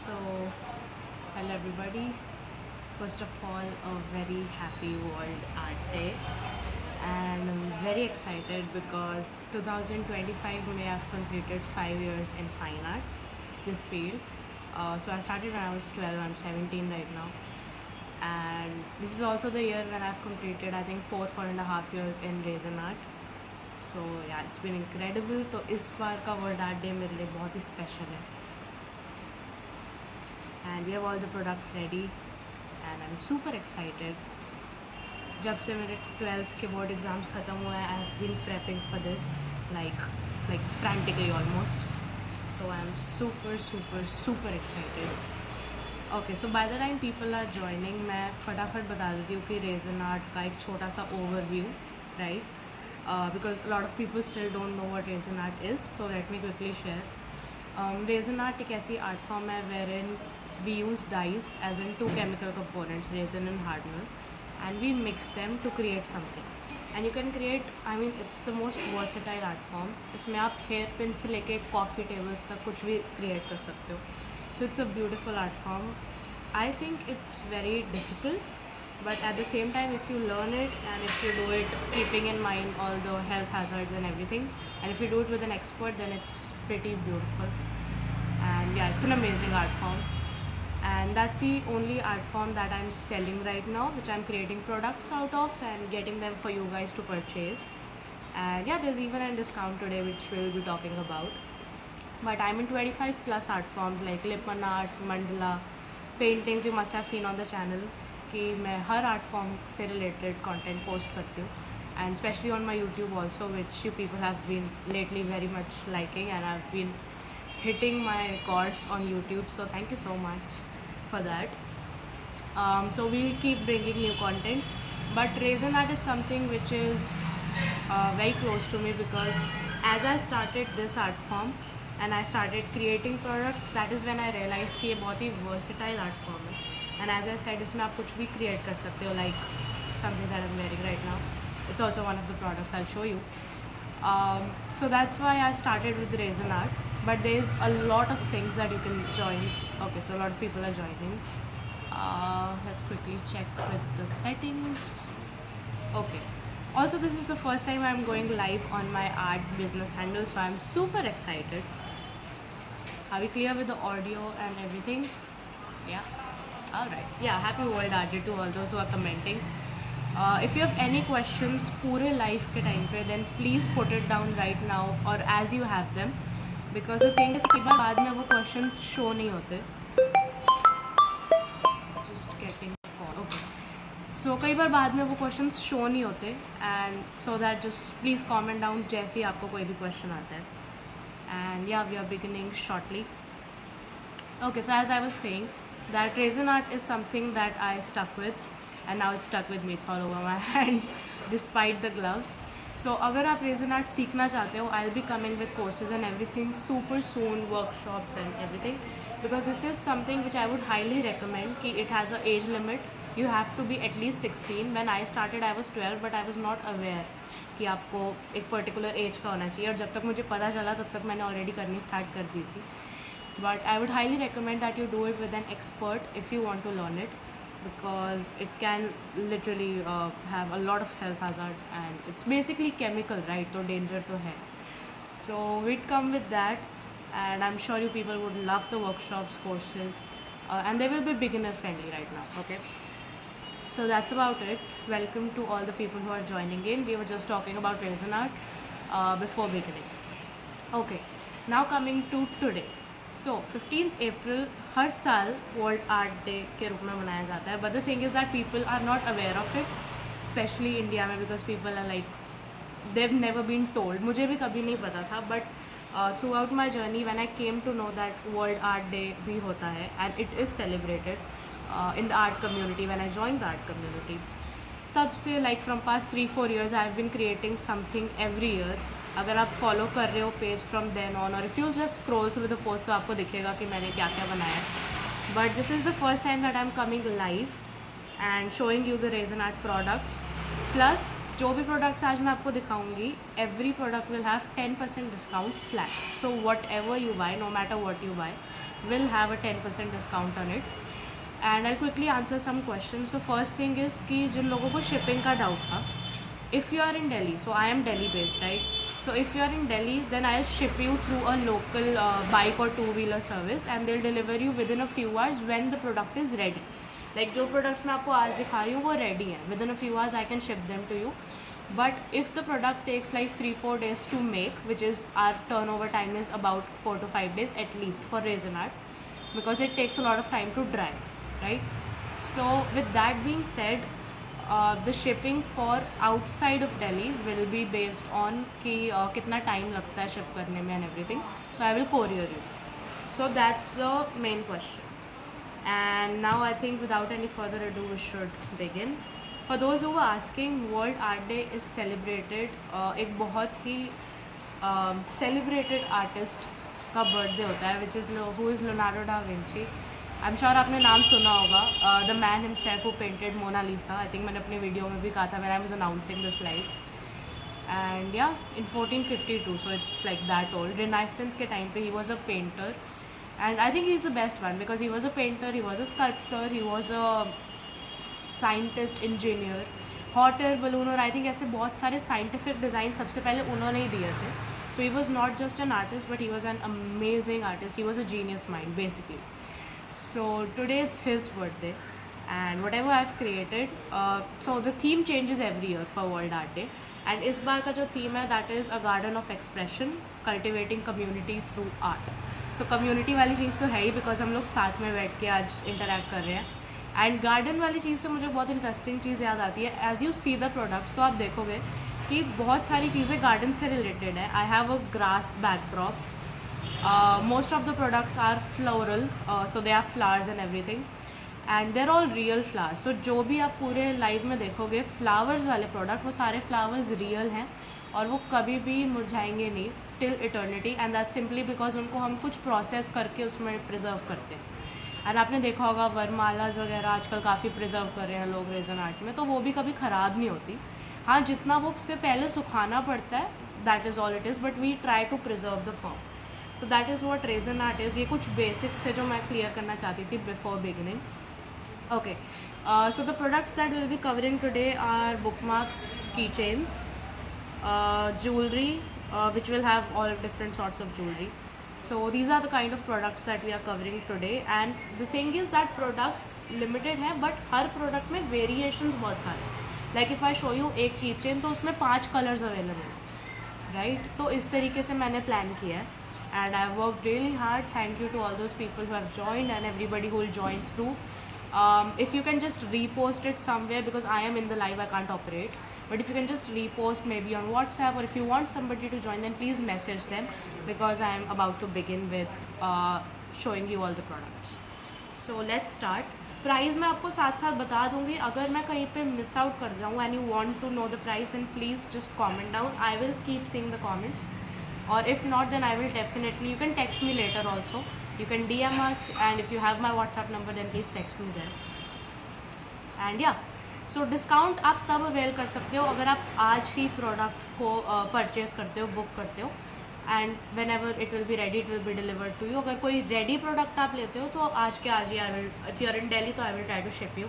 So, hello everybody. First of all, a very happy World Art Day, and I'm very excited because 2025 may have completed 5 years in fine arts, this field. So I started when I was 12. I'm 17 right now, and this is also the year when I've completed I think 4.5 years in Raisin Art. So yeah, it's been incredible. तो इस बार का world art day मेरे लिए बहुत ही special है and we have all the products ready and I'm super excited. जब से मेरे 12th के बोर्ड एग्ज़ाम्स ख़त्म हुए हैं I have been prepping for this like frantically almost. So I'm super excited. Okay so by the time people are joining मैं फटाफट बता देती हूँ कि रेजन आर्ट का एक छोटा सा overview, right? Because a lot of people still don't know what resin art is, so let me quickly share. Resin art एक ऐसी art form है wherein we use dyes as in two chemical components, resin and hardener, and we mix them to create something. And you can create, I mean it's the most versatile art form. इसमें आप hair pin से लेके coffee tables तक कुछ भी create कर सकते हो. So it's a beautiful art form. I think it's very difficult, but at the same time if you learn it and if you do it keeping in mind all the health hazards and everything, and if you do it with an expert, then it's pretty beautiful. And yeah, it's an amazing art form, and that's the only art form that I'm selling right now, which I'm creating products out of and getting them for you guys to purchase. And yeah, there's even a discount today which we'll be talking about. But I'm in 25 plus art forms like Lipan art, mandala, paintings you must have seen on the channel कि मैं हर art form से related content post करती हूँ, and specially on my YouTube also which you people have been lately very much liking and I have been hitting my records on YouTube, so thank you so much for that. So we'll keep bringing new content, but resin art is something which is very close to me because as I started this art form and I started creating products, that is when I realized कि ये बहुत ही versatile art form है. And as I said, इसमें आप कुछ भी create कर सकते हो, like something that I'm wearing right now. It's also one of the products I'll show you. So that's why I started with resin art, but there's a lot of things that you can join. Okay, so a lot of people are joining. Let's quickly check with the settings. Okay, also this is the first time I'm going live on my art business handle, so I'm super excited. Are we clear with the audio and everything? Yeah, all right. Yeah, happy World Art Day to all those who are commenting. If you have any questions पूरे live के time पे, then please put it down right now or as you have them, because the thing is कई बार बाद में वो questions show नहीं होते. Just getting call. Okay. So कई बार बाद में वो questions show नहीं होते, and so that just please comment down जैसे ही आपको कोई भी question आता है. And yeah, we are beginning shortly. Okay, so as I was saying, that resin art is something that I stuck with, and now it's stuck with me. It's all over my hands despite the gloves. So अगर आप resin art सीखना चाहते हो, I'll be coming with courses and everything super soon, workshops and everything, because this is something which I would highly recommend कि it has a age limit. You have to be at least 16. When I started I was 12, but I was not aware कि आपको एक particular age का होना चाहिए, और जब तक मुझे पता चला तब तक मैंने ऑलरेडी करनी स्टार्ट कर दी थी. But I would highly recommend that you do it with an expert if you want to learn it, because it can literally have a lot of health hazards and it's basically chemical, right? So danger to hai. So we'd come with that, and I'm sure you people would love the workshops, courses, and they will be beginner friendly right now. Okay, so that's about it. Welcome to all the people who are joining in. We were just talking about resin art before beginning. Okay, now coming to today. So 15th April हर साल world art day के रूप में मनाया जाता है, but the thing is that people are not aware of it, specially India में, because people are like they've never been told. मुझे भी कभी नहीं पता था, but throughout my journey when I came to know that world art day भी होता है and it is celebrated in the art community, when I join the art community, तब से like from past 3-4 years I have been creating something every year. अगर आप follow कर रहे हो पेज फ्रॉम देन ऑन, और if you just scroll through the post, तो आपको दिखेगा कि मैंने क्या क्या बनाया. But this is the first time that I am coming live and showing you the resin art products. Plus जो भी प्रोडक्ट्स आज मैं आपको दिखाऊंगी, every product will have 10% discount flat. So whatever you bye, no matter what you buy, will have a 10% discount on it. And I'll quickly answer some questions. So first thing is कि जिन लोगों को shipping का doubt था, if you are in Delhi, so I am Delhi based, right? So if you are in Delhi, then I'll ship you through a local bike or two-wheeler service, and they'll deliver you within a few hours when the product is ready. Like जो products मैं आपको आज दिखा रही हूँ वो ready हैं. Within a few hours I can ship them to you. But if the product takes like 3-4 days to make, which is our turnover time is about 4 to 5 days at least for resin art, because it takes a lot of time to dry, right? So with that being said, the shipping for outside of Delhi will be based on कि कितना time लगता है ship करने में and everything. So I will courier you. So that's the main question. And now I think without any further ado we should begin. For those who are asking, World Art Day is celebrated. एक बहुत ही celebrated artist का birthday होता है, which is who is Leonardo da Vinci. I'm sure आपने नाम सुना होगा. The man himself who painted Mona Lisa. I think मैंने अपने वीडियो में भी कहा था when I was announcing this live. And yeah, in 1452, so it's like that old. Renaissance के time पे he was a painter, and I think he's the best one because he was a painter, he was a sculptor, he was a scientist, engineer, hot air balloon और I think ऐसे बहुत सारे scientific design सबसे पहले उन्होंने ही दिए थे. So he was not just an artist but he was an amazing artist. He was a genius mind basically. So today it's his birthday and whatever I have created. So the theme changes every year for world art day, and इस बार का जो थीम है that is a garden of expression cultivating community through art. So community वाली चीज़ तो है ही बिकॉज हम लोग साथ में बैठ के आज इंटरेक्ट कर रहे हैं. एंड गार्डन वाली चीज़ से मुझे बहुत इंटरेस्टिंग चीज़ याद आती है. As you see the products तो आप देखोगे कि बहुत सारी चीज़ें गार्डन से रिलेटेड है. I have a grass backdrop. Most of the products are floral, so they are flowers and everything, and they're all real flowers. So जो भी आप पूरे लाइव में देखोगे फ्लावर्स वाले प्रोडक्ट, वो सारे फ्लावर्स रियल हैं और वो कभी भी मुरझाएंगे नहीं till eternity. And that simply because उनको हम कुछ प्रोसेस करके उसमें प्रिजर्व करते हैं. एंड आपने देखा होगा वरमालाज वगैरह आजकल काफ़ी प्रिजर्व कर रहे हैं लोग रेजन आर्ट में, तो वो भी कभी ख़राब नहीं होती. हाँ, जितना वो उससे पहले सुखाना पड़ता है that is all it is, but we try to preserve the form. So that is what resin art is. ये कुछ बेसिक्स थे जो मैं क्लियर करना चाहती थी before beginning. Okay, so the products that will be covering today are bookmarks, keychains, jewelry, which will have all different sorts of jewelry. So these are the kind of products that we are covering today, and the thing is that products limited हैं but her product में variations बहुत सारे. Like if I show you एक keychain तो उसमें 5 colors available हैं, right? तो इस तरीके से मैंने plan किया है and I have worked really hard. Thank you to all those people who have joined and everybody who will join through. If you can just repost it somewhere because I am in the live, I can't operate. But if you can just repost maybe on WhatsApp, or if you want somebody to join, then please message them because I am about to begin with showing you all the products. So let's start. Price मैं आपको साथ साथ बता दूंगी. अगर मैं कहीं पे मिस आउट कर जाऊँ and you want to know the price, then please just comment down. I will keep seeing the comments. Or if not, then I will definitely, you can text me later also. You can DM us, and if you have my WhatsApp number, then please text me there. And yeah, so discount आप तब avail कर सकते हो अगर आप आज ही product को purchase करते हो, बुक करते हो, and whenever it will be ready it will be delivered to you. अगर कोई रेडी प्रोडक्ट आप लेते हो तो आज के आज ही I will, if you are in Delhi तो I will try to ship you,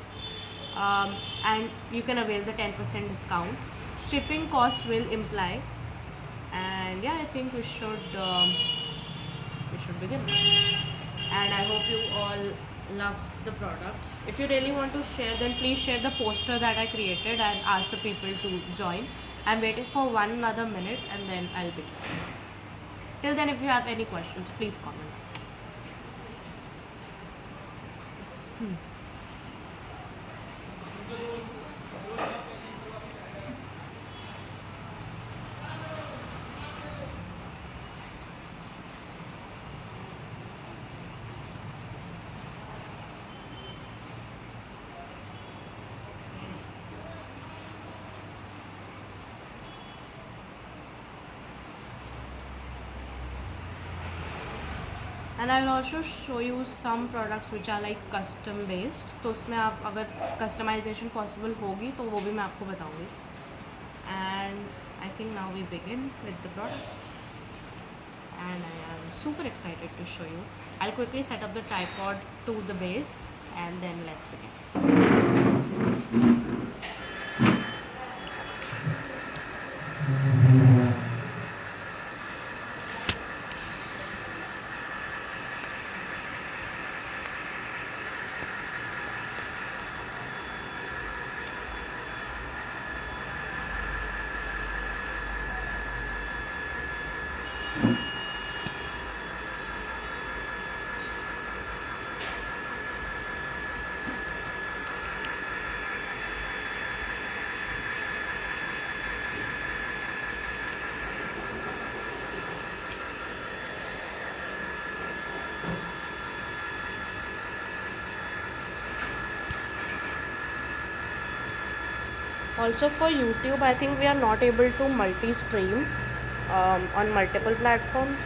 and you can avail the 10% discount. Shipping cost will imply, and yeah I think we should begin. And I hope you all love the products. If you really want to share, then please share the poster that I created and ask the people to join. I'm waiting for one another minute and then I'll begin. Till then, if you have any questions, please comment. And I will also show you some products which are like custom based. तो उसमें आप अगर customization possible होगी तो वो भी मैं आपको बताऊँगी. And I think now we begin with the products. and I am super excited to show you. I'll quickly set up the tripod to the base and then let's begin. Also for YouTube, I think we are not able to multi-stream on multiple platforms.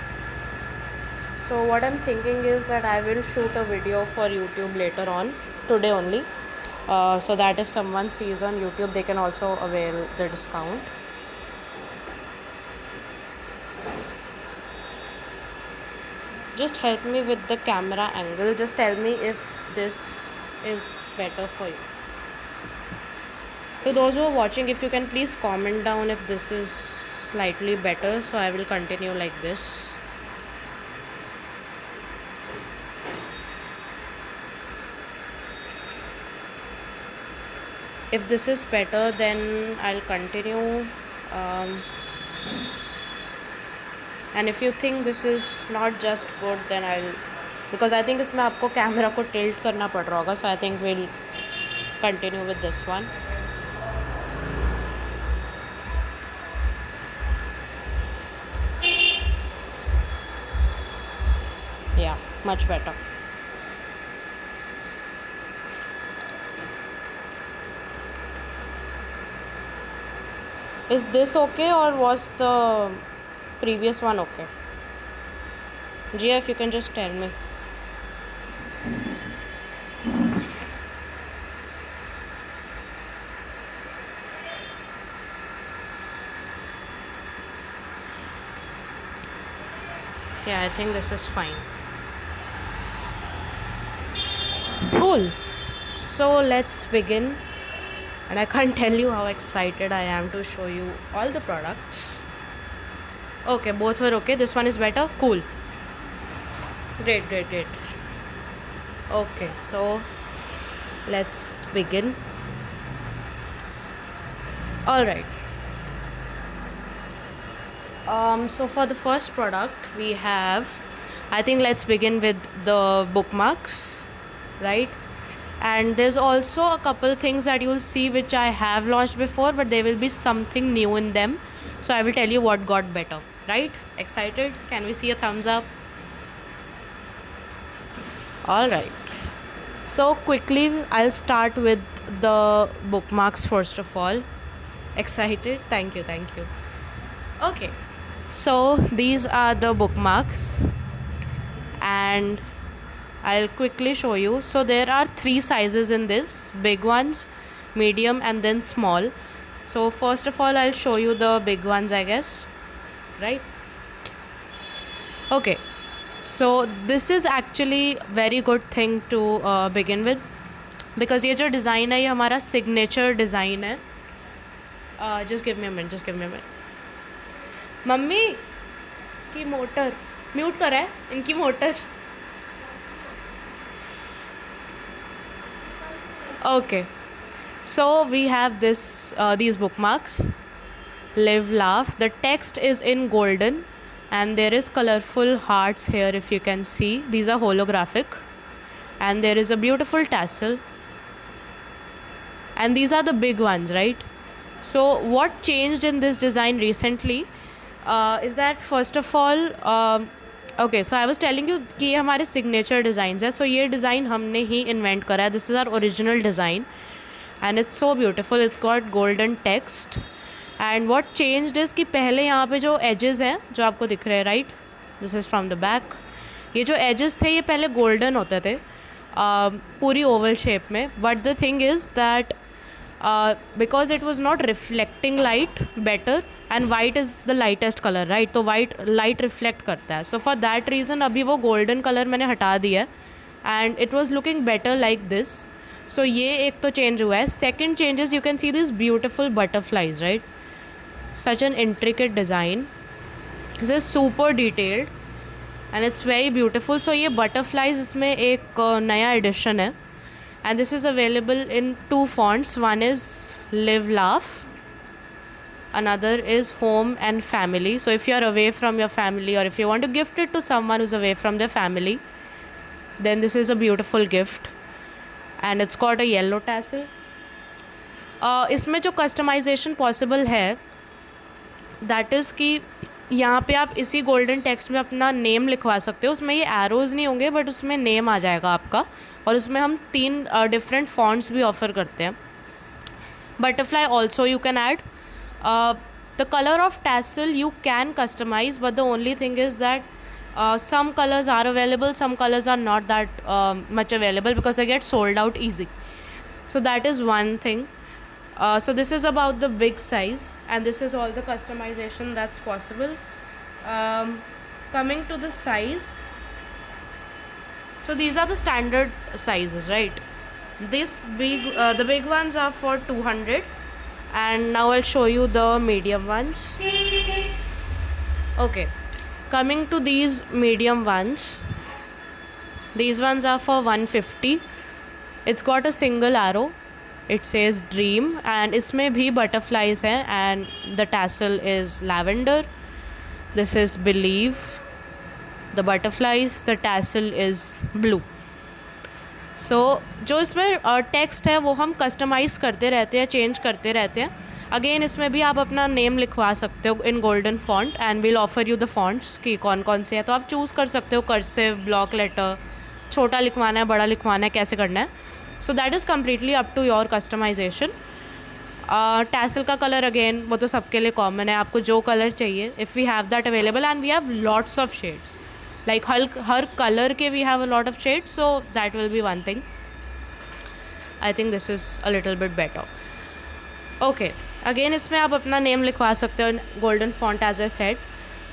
So what I'm thinking is that I will shoot a video for YouTube later on, today only, so that if someone sees on YouTube, they can also avail the discount. Just help me with the camera angle. Just tell me if this is better for you. To those who are watching, if you can please comment down if this is slightly better, so I will continue like this. If this is better, then I'll continue. And if you think this is not just good, then I'll, because I think इसमें आपको camera को tilt करना पड़ रहा होगा, so I think we'll continue with this one. Yeah, much better. Is this okay or was the previous one okay? Gia, if you can just tell me. Yeah, I think this is fine. Cool. So let's begin. And I can't tell you how excited I am to show you all the products. Okay, both were okay. This one is better. Cool. Great. Okay, so let's begin. All right. So for the first product we have, I think let's begin with the bookmarks, right? And there's also a couple things that you'll see which I have launched before, but there will be something new in them. So I will tell you what got better, right? Excited? Can we see a thumbs up? All right. So quickly, I'll start with the bookmarks first of all. Excited? Thank you. Okay. So these are the bookmarks and I'll quickly show you. So there are 3 sizes in this: big ones, medium and then small. So first of all, I'll show you the big ones, I guess, right? Okay, so this is actually very good thing to begin with, because ये जो design है ये हमारा signature design है. Just give me a minute. Mummy की motor mute करा है, इनकी motor. Okay, so we have these bookmarks. Live, laugh. The text is in golden and there is colorful hearts here, if you can see. These are holographic and there is a beautiful tassel, and these are the big ones, right? So what changed in this design recently is that first of all, okay, so I was telling you कि ये हमारे signature designs है. So ये design हमने ही invent करा है. This is our original design and it's so beautiful. It's got golden text. And what changed is कि पहले यहाँ पे जो edges हैं जो आपको दिख रहे हैं, right? This is from the back. ये जो edges थे ये पहले golden होते थे पूरी oval shape में. But the thing is that because it was not reflecting light better, and white is the lightest color, right? तो white light reflect करता है. So for that reason अभी वो golden color मैंने हटा दिया है, and it was looking better like this. So ये एक तो change हुआ है. Second change is you can see these beautiful butterflies, right? Such an intricate design. This is super detailed and it's very beautiful. So ये butterflies इसमें एक नया edition है. And this is available in 2 fonts. One is Live Laugh, another is Home and Family. So if you are away from your family, or if you want to gift it to someone who's away from their family, then this is a beautiful gift. And it's got a yellow tassel. इसमें जो customization possible है, that is कि यहाँ पे आप इसी golden text में अपना नेम लिखवा सकते हो. उसमें ये एरोज़ नहीं होंगे, बट उसमें नेम आ जाएगा आपका. और उसमें हम 3 डिफरेंट फॉन्ट्स भी ऑफ़र करते हैं. Butterfly also you can add. The colour of tassel you can customize, but the only thing is that some colors are available, some colors are not that much available because they get sold out easy. So that is one thing. So this is about the big size, and this is all the customization that's possible. Coming to the size, so these are the standard sizes, right? The big ones are for 200, and now I'll show you the medium ones. Okay, coming to these medium ones, these ones are for 150. It's got a single arrow. It says Dream, and इसमें भी butterflies हैं, and the tassel is lavender. This is Believe. The butterflies, the tassel is blue. So जो इसमें text है वो हम customise करते रहते हैं, चेंज करते रहते हैं. अगेन इसमें भी आप अपना नेम लिखवा सकते हो in golden font, and will offer you the fonts कि कौन कौन से हैं. तो आप चूज़ कर सकते हो, कर्सिव, ब्लॉक लेटर, छोटा लिखवाना है, बड़ा लिखवाना है, कैसे करना है. So that is completely up to your customization. Tassel का कलर अगेन वो तो सबके लिए कॉमन है. आपको जो कलर चाहिए, if we have that available, and we have lots of shades, like हर कलर के we have a lot of shades. So that will be one thing. I think this is a little bit better. Okay, again इसमें आप अपना name लिखवा सकते हो in golden font as a set.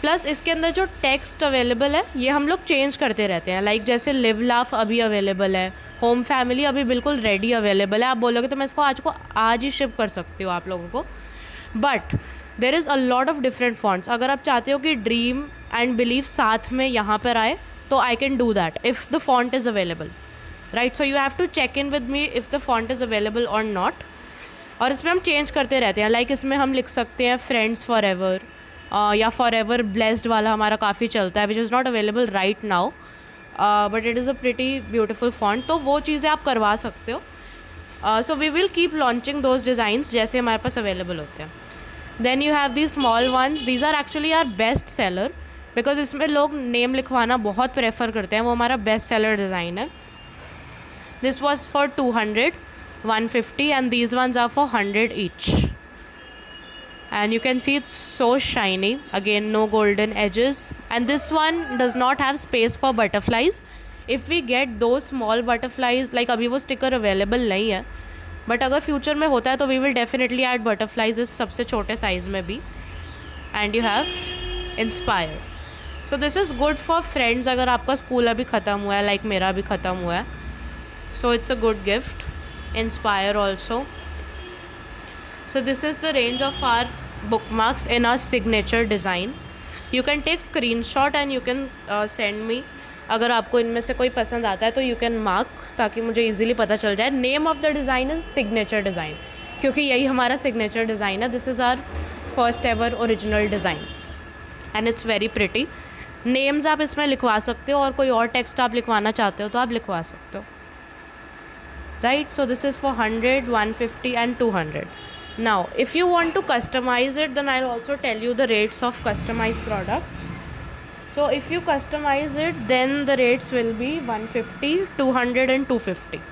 Plus इसके अंदर जो टेक्स्ट अवेलेबल है ये हम लोग चेंज करते रहते हैं. लाइक जैसे लिव लाफ अभी अवेलेबल है, होम फैमिली अभी बिल्कुल रेडी अवेलेबल है. आप बोलोगे तो मैं इसको आज ही शिप कर सकती हूँ आप लोगों को. But there is a lot of different fonts. अगर आप चाहते हो कि ड्रीम एंड बिलीव साथ में यहाँ पर आए, तो I can do that if the font is available, right. So you have to check in with me if the font is available और नॉट. और इसमें हम चेंज करते रहते हैं. लाइक इसमें हम लिख सकते हैं फ्रेंड्स फॉर एवर, या फॉर एवर ब्लेस्ड वाला हमारा काफ़ी चलता है, which is not available right now, but it is a pretty beautiful font. तो वो चीज़ें आप करवा सकते हो. So we will keep launching those designs जैसे हमारे पास अवेलेबल होते हैं. Then you have the small ones. These are actually are best seller, because इसमें लोग नेम लिखवाना बहुत प्रेफर करते हैं. वो हमारा बेस्ट सेलर डिज़ाइन है. This was for 200, 150, and these ones are for 100 each. And you can see it's so shiny. Again, no golden edges, and this one does not have space for butterflies. If we get those small butterflies, like अभी वो sticker available नहीं है, but अगर future में होता है तो we will definitely add butterflies इस सबसे छोटे size में भी. And you have Inspire. So this is good for friends अगर आपका school अभी ख़त्म हुआ है, like मेरा भी ख़त्म हुआ है. So it's a good gift. Inspire also. So this is the range of our bookmarks in our signature design. You can take screenshot and you can send me. अगर आपको इनमें से कोई पसंद आता है तो you can mark, ताकि मुझे easily पता चल जाए. Name of the design is signature design, क्योंकि यही हमारा signature design है. This is our first ever original design and it's very pretty. Names आप इसमें लिखवा सकते हो, और कोई और text आप लिखवाना चाहते हो तो आप लिखवा सकते हो. Right, so this is for 100, 150 and 200. Now if you want to customize it, then I'll also tell you the rates of customized products. So if you customize it, then the rates will be 150, 200 and 250,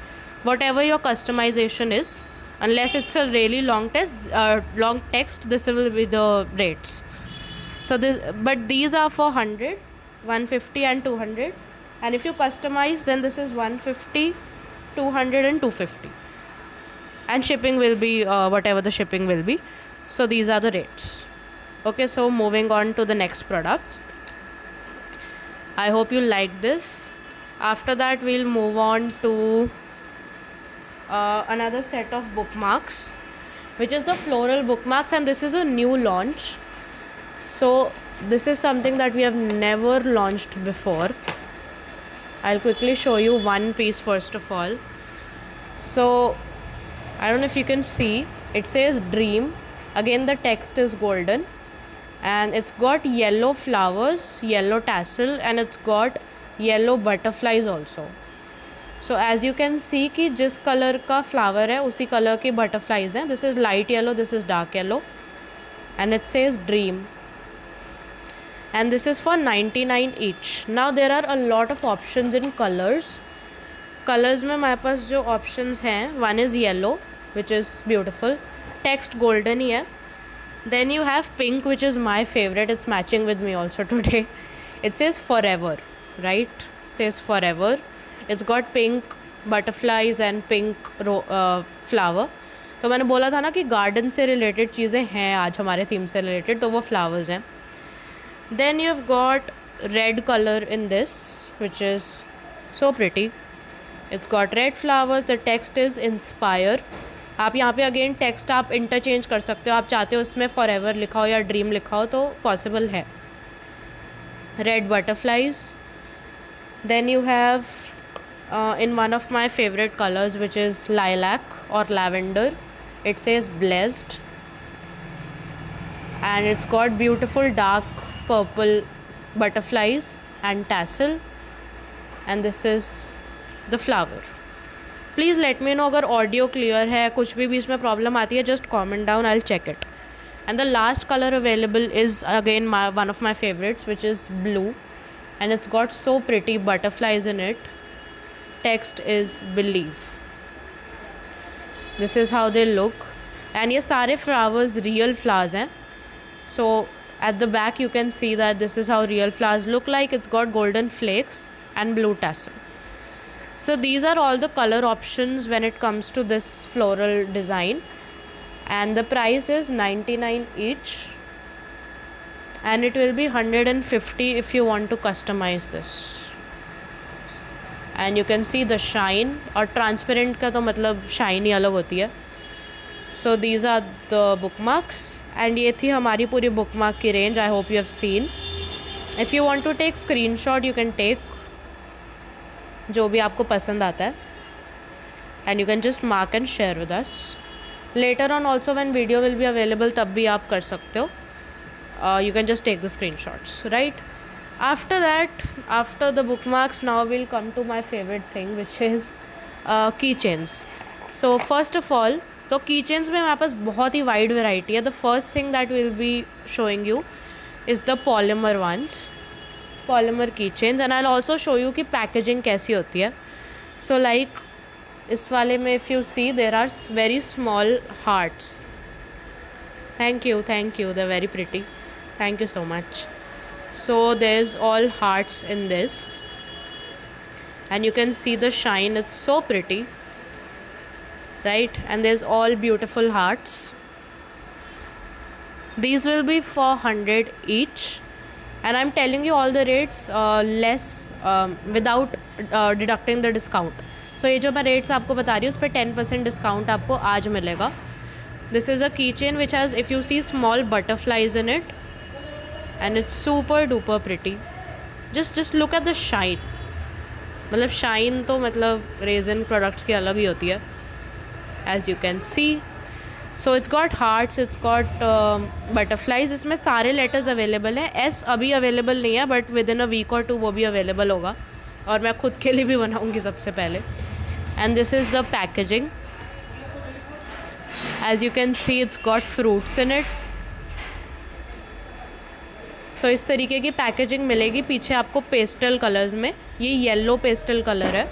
whatever your customization is. Unless it's a really long text, this will be the rates. So but these are for 100, 150 and 200, and if you customize, then this is 150, 200 and 250. and shipping will be whatever the shipping will be. So these are the rates. Okay, so moving on to the next product. I hope you like this. After that we'll move on to another set of bookmarks, which is the floral bookmarks, and this is a new launch. So this is something that we have never launched before. I'll quickly show you one piece first of all. So I don't know if you can see, it says dream. Again the text is golden, and it's got yellow flowers, yellow tassel, and it's got yellow butterflies also. So as you can see कि जिस colour का flower है उसी colour के butterflies हैं. This is light yellow, this is dark yellow, and it says dream, and this is for 99 each. Now there are a lot of options in colors. Colors में हमारे पास जो options हैं, one is yellow, which is beautiful, text golden ही है. Then you have pink, which is my favorite, it's matching with me also today. It says forever, right? It says forever. It's got pink butterflies and pink flower. तो मैंने बोला था ना कि garden से related चीज़ें हैं आज हमारे थीम से रिलेटेड, तो वो फ्लावर्स हैं. Then you've got red color in this, which is so pretty. It's got red flowers. The text is inspire. आप यहाँ पे अगेन टेक्स्ट आप इंटरचेंज कर सकते हो. आप चाहते हो उसमें फॉरएवर लिखा हो या ड्रीम लिखा हो तो पॉसिबल है. Red butterflies. Then you have in one of my favorite colors, which is lilac or lavender, it says blessed, and it's got beautiful dark purple butterflies and tassel, and this is the flower. Please let me know अगर audio clear है, कुछ भी बीच में problem आती है, just comment down, I'll check it. And the last color available is again one of my favorites, which is blue, and it's got so pretty butterflies in it. Text is believe. This is how they look, and ये सारे flowers real flowers हैं. So at the back you can see that this is how real flowers look like. It's got golden flakes and blue tassel. So these are all the color options when it comes to this floral design, and the price is 99 each, and it will be 150 if you want to customize this. And you can see the shine, और transparent का तो मतलब shine ही अलग होती है. So these are the bookmarks, and ये थी हमारी पूरी bookmark की range. I hope you have seen. If you want to take screenshot, you can take जो भी आपको पसंद आता है, and you can just mark and share with us. Later on also when video will be available तब भी आप कर सकते हो. You can just take the screenshots, right? After that, after the bookmarks, now we'll come to my favorite thing, which is keychains. So first of all, तो keychains में हमारे पास बहुत ही wide variety है. The first thing that we'll be showing you is the polymer ones, polymer keychains, and I'll also show you कि packaging कैसी होती है. So like इस वाले में if you see, there are very small hearts. Thank you, they're very pretty. Thank you so much. So there's all hearts in this, and you can see the shine, it's so pretty, right? And there's all beautiful hearts. These will be for 100 each, and I'm telling you all the rates less without deducting the discount. So ये जो मैं rates आपको बता रही हूँ उस पर 10% discount आपको आज मिलेगा. This is a keychain which has, if you see, small butterflies in it, and it's super duper pretty. Just look at the shine. मतलब shine तो मतलब resin products की अलग ही होती है, as you can see. So it's got hearts, it's got butterflies. इसमें सारे letters available हैं. S अभी available नहीं है, but within a week or two वो भी available होगा, और मैं खुद के लिए भी बनाऊँगी सबसे पहले. And this is the packaging. As you can see, it's got fruits in it. सो इस तरीके की पैकेजिंग मिलेगी. पीछे आपको पेस्टल कलर्स में, ये येलो पेस्टल कलर है,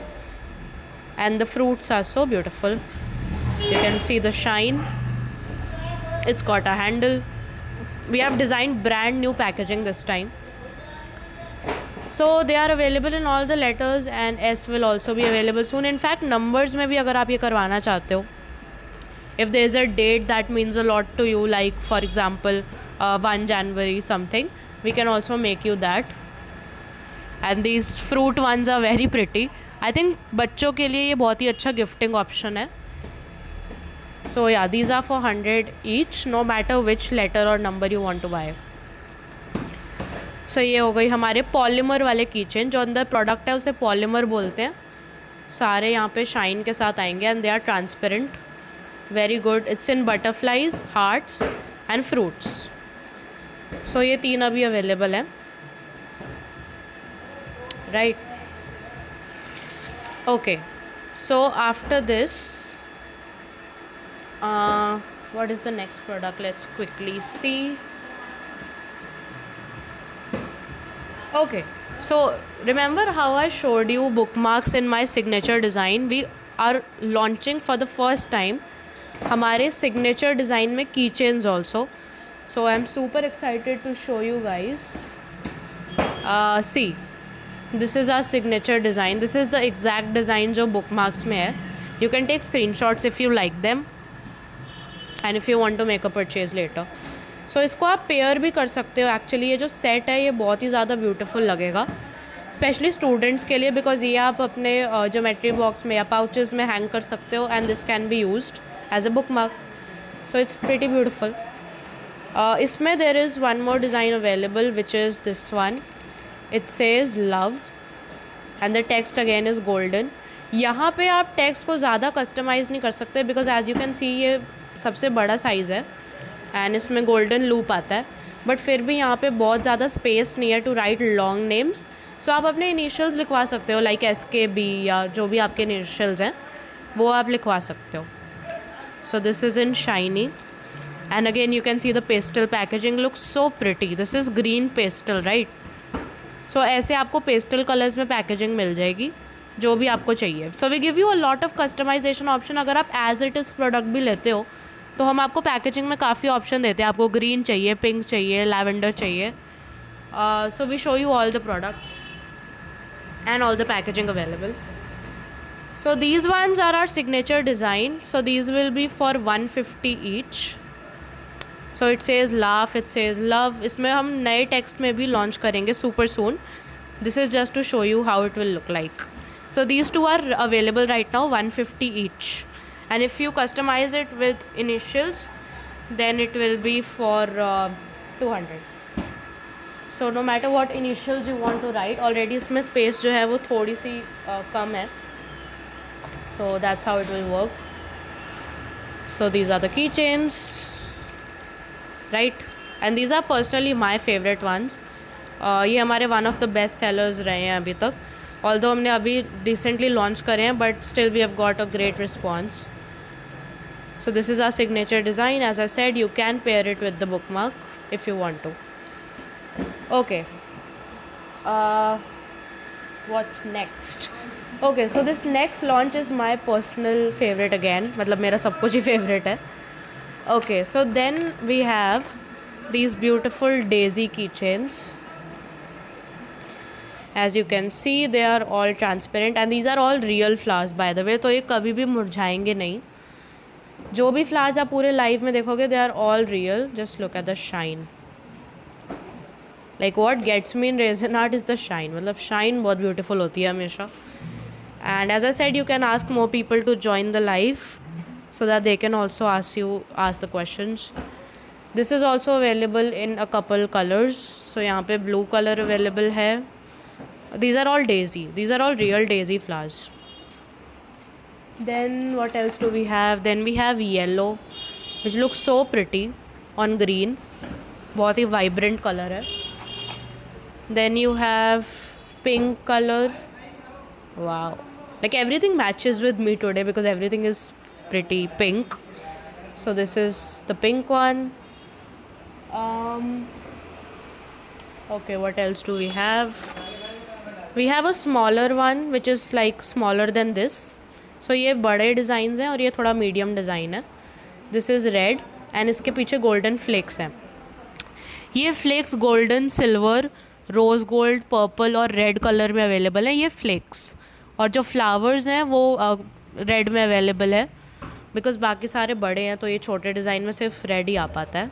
and the fruits are so beautiful. You can see the shine. It's got a handle. We have designed brand new packaging this time. So they are available in all the letters, and S will also be available soon. In fact numbers में भी अगर आप ये करवाना चाहते हो if there is a date that means a lot to you, like for example 1 January something, we can also make you that. And these fruit ones are very pretty. I think बच्चों के लिए ये बहुत ही अच्छा gifting option है. So yeah, these are for 100 each, no matter which letter or number you want to buy. So ये हो गई हमारे पॉलीमर वाले कीचेन. जो अंदर प्रोडक्ट है उसे पॉलीमर बोलते हैं. सारे यहाँ पे शाइन के साथ आएंगे and they are transparent. Very good. It's in butterflies, hearts and fruits. So ये 3 अभी अवेलेबल हैं, right. Okay, so after this what is the next product? Let's quickly see. Okay, so remember how I showed you bookmarks in my signature design? We are launching for the first time हमारे signature design में keychains also. So I'm super excited to show you guys. See, this is our signature design. This is the exact design जो bookmarks में है. You can take screenshots if you like them and if you want to make a purchase later. So इसको आप pair भी कर सकते हो. Actually ये जो सेट है ये बहुत ही ज़्यादा ब्यूटीफुल लगेगा, स्पेशली स्टूडेंट्स के लिए, बिकॉज ये आप अपने ज्योमेट्री बॉक्स में या पाउचेस में हैंग कर सकते हो and this can be used as a bookmark. So it's pretty beautiful. इसमें there is one more design available which is this one. It says love and the text again is golden. यहाँ पे आप text को ज़्यादा customise नहीं कर सकते because as you can see ये सबसे बड़ा साइज़ है एंड इसमें गोल्डन लूप आता है. बट फिर भी यहाँ पे बहुत ज़्यादा स्पेस नहीं है टू राइट लॉन्ग नेम्स. सो आप अपने इनिशियल्स लिखवा सकते हो, लाइक SKB या जो भी आपके इनिशियल्स हैं वो आप लिखवा सकते हो. So this is in shiny and again you can see the pastel packaging looks so pretty. This is green pastel, right. So ऐसे आपको पेस्टल कलर्स में पैकेजिंग मिल जाएगी जो भी आपको चाहिए. So we give you a lot of customisation option. अगर आप एज इट इज़ प्रोडक्ट भी लेते हो तो हम आपको पैकेजिंग में काफ़ी ऑप्शन देते हैं. आपको ग्रीन चाहिए, पिंक चाहिए, लैवेंडर चाहिए. So we show you all the products and all the packaging available. So these ones are are signature design. So these will be for 150 each. So it says laugh, it says love. इसमें हम नए text में भी launch करेंगे super soon. This is just to show you how it will look like. So these two are available right now, 150 each. And if you customize it with initials, then it will be for 200. So no matter what initials you want to write, already इसमें space जो है वो थोड़ी सी कम है. So that's how it will work. So these are the keychains, right? And these are personally my favorite ones. ये हमारे one of the best sellers रहे हैं अभी तक. ऑल्दो हमने अभी रिसेंटली लॉन्च करे हैं but still we have got a great response. So this is our signature design. As I said you can pair it with the bookmark if you want to. Okay, what's next? Okay, so this next launch is my personal favourite again. मतलब मेरा सब कुछ ही favourite है. Okay, so then we have these beautiful daisy की chains. As you can see they are all transparent and these are all real flowers by the way. तो ये कभी भी मुरझाएंगे नहीं. जो भी flowers आप पूरे लाइव में देखोगे they are all real. Just look at the shine. Like what gets me in resin art is the shine. मतलब shine बहुत beautiful होती है हमेशा. And as I said, you can ask more people to join the live so that they can also ask the questions. This is also available in a couple colors. So यहाँ पे blue color available है. These are all daisy. These are all real daisy flowers. Then what else do we have? Then we have yellow, which looks so pretty on green. बहुत ही vibrant color है. Then you have pink color. Wow. Like everything matches with me today because everything is pretty pink. So this is the pink one. Okay, what else do we have? We have a smaller one which is like smaller than this. So ये बड़े designs हैं और ये थोड़ा medium design है. This is red and इसके पीछे golden flakes हैं. ये flakes golden, silver, rose gold, purple और रेड कलर में अवेलेबल है ये फ्लेक्स. और जो फ्लावर्स हैं वो रेड में अवेलेबल है. बिकॉज बाकी सारे बड़े हैं तो ये छोटे डिज़ाइन में सिर्फ रेड ही आ पाता है,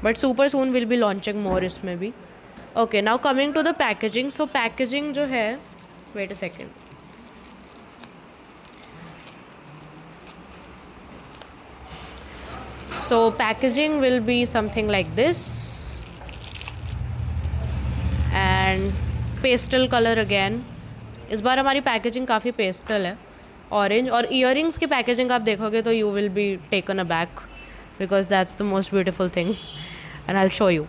but super soon will be launching more इसमें भी. Okay, now coming to the packaging. So packaging जो है, wait a second. So packaging will be something like this, and pastel color again. इस बार हमारी पैकेजिंग काफ़ी पेस्टल है, orange. और earrings की पैकेजिंग आप देखोगे तो you will be taken aback because that's the most beautiful thing and I will show you.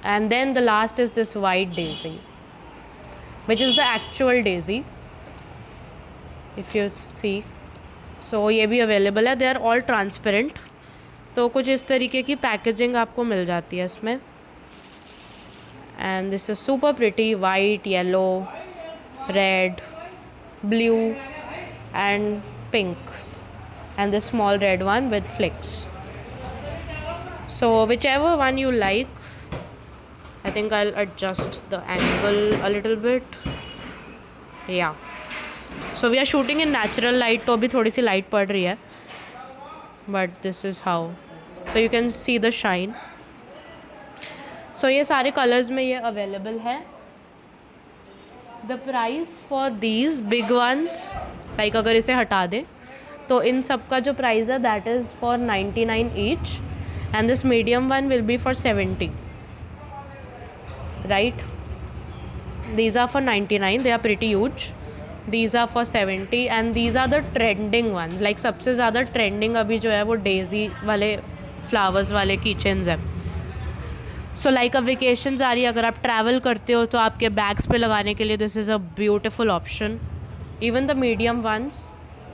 And then the last is this white daisy which is the actual daisy if you see. So ये भी available है. They are all transparent. तो कुछ इस तरीके की packaging आपको मिल जाती है इसमें. And this is super pretty. White, yellow, red, blue and pink and the small red one with flicks. So whichever one you like. I think I will adjust the angle a little bit. Yeah so we are shooting in natural light, तो अभी थोड़ी सी light पड़ रही है, but this is how, so you can see the shine. So ये सारे colors में ये available है. The price for these big ones, like अगर इसे हटा दें तो इन सब का जो price है that is for 99 each, and this medium one will be for 70, right? These are for 99, they are pretty huge. These are for 70 and these are the trending ones. Like सबसे ज़्यादा ट्रेंडिंग अभी जो है वो Daisy वाले flowers वाले keychains हैं. So like अब वेकेशंस आ रही है, अगर आप ट्रैवल करते हो तो आपके बैग्स पे लगाने के लिए this is a beautiful option. Even the medium ones,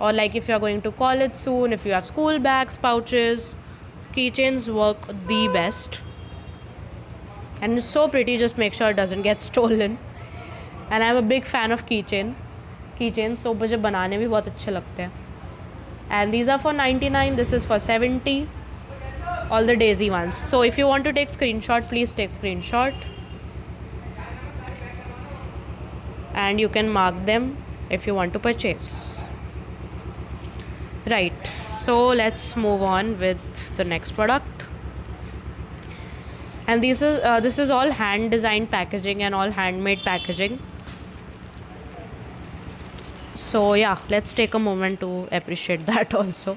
और like if you are going to college soon, if you have school bags, pouches, keychains work the best and it's so pretty. Just make sure it doesn't get stolen. And I'm a big fan of keychains, so मुझे बनाने भी बहुत अच्छे लगते हैं. And these are for 99, this is for 70, all the daisy ones. So if you want to take screenshot, please take screenshot and you can mark them if you want to purchase. Right, so let's move on with the next product. And this is all hand designed packaging and all handmade packaging. So yeah, let's take a moment to appreciate that also.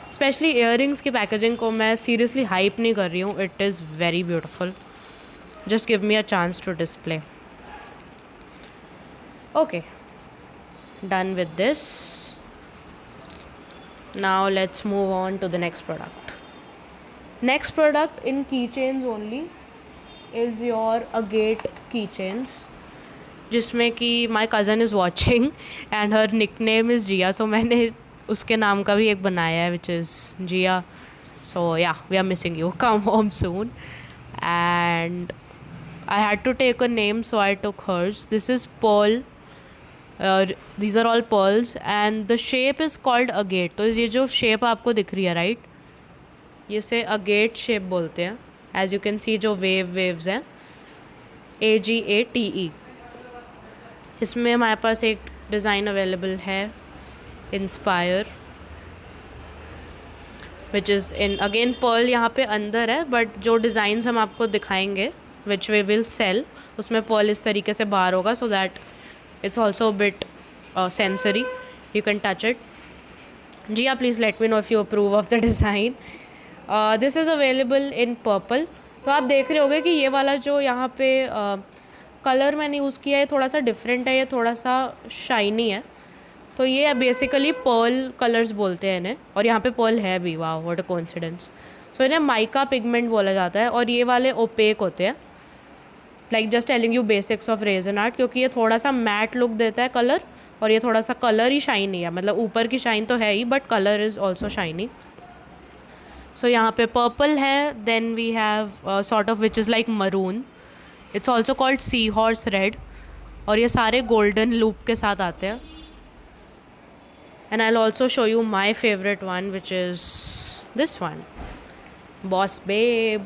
Especially earrings की packaging को मैं seriously hype नहीं कर रही हूँ. It is very beautiful. Just give me a chance to display. Okay, done with this. Now let's move on to the next product. Next product in keychains only is your Agate keychains, जिसमें कि my cousin is watching and her nick name is Jiya. So मैंने उसके नाम का भी एक बनाया है which is Jiya. So yeah, we are missing you, come home soon. And I had to take a name, so I took hers. This is pearl. These are all pearls and the shape is called agate. तो ये जो shape आपको दिख रही है, right, ये से agate shape बोलते हैं. एज यू कैन सी जो वेव्स हैं, AGATE. इसमें हमारे पास एक डिज़ाइन अवेलेबल है, inspire, which is in again pearl. यहाँ पे अंदर है, बट जो डिज़ाइंस हम आपको दिखाएंगे विच वी विल सेल, उसमें पर्ल इस तरीके से बाहर होगा, so that it's also bit sensory, you can touch it. जी, please let me know if you approve of the design. This is available in purple. तो आप देख रहे होगे कि ये वाला जो यहाँ पे कलर मैंने यूज़ किया है थोड़ा सा डिफरेंट है, ये थोड़ा सा शाइनी है. तो ये बेसिकली पर्ल कलर्स बोलते हैं इन्हें, और यहाँ पे पर्ल है भी. वाह, व्हाट अ कोइंसिडेंस. सो इन्हें माइका पिगमेंट बोला जाता है, और ये वाले ओपेक होते हैं. Like just telling you basics of resin art, क्योंकि ये थोड़ा सा मैट लुक देता है कलर, और ये थोड़ा सा कलर ही शाइनी है. मतलब ऊपर की शाइन तो है ही, but colour is also shiny. So यहाँ पे पर्पल है, then we have sort of which is like maroon. It's also called sea horse red, और ये सारे गोल्डन लूप के साथ आते हैं. And I will also show you my favourite one which is this one, boss babe.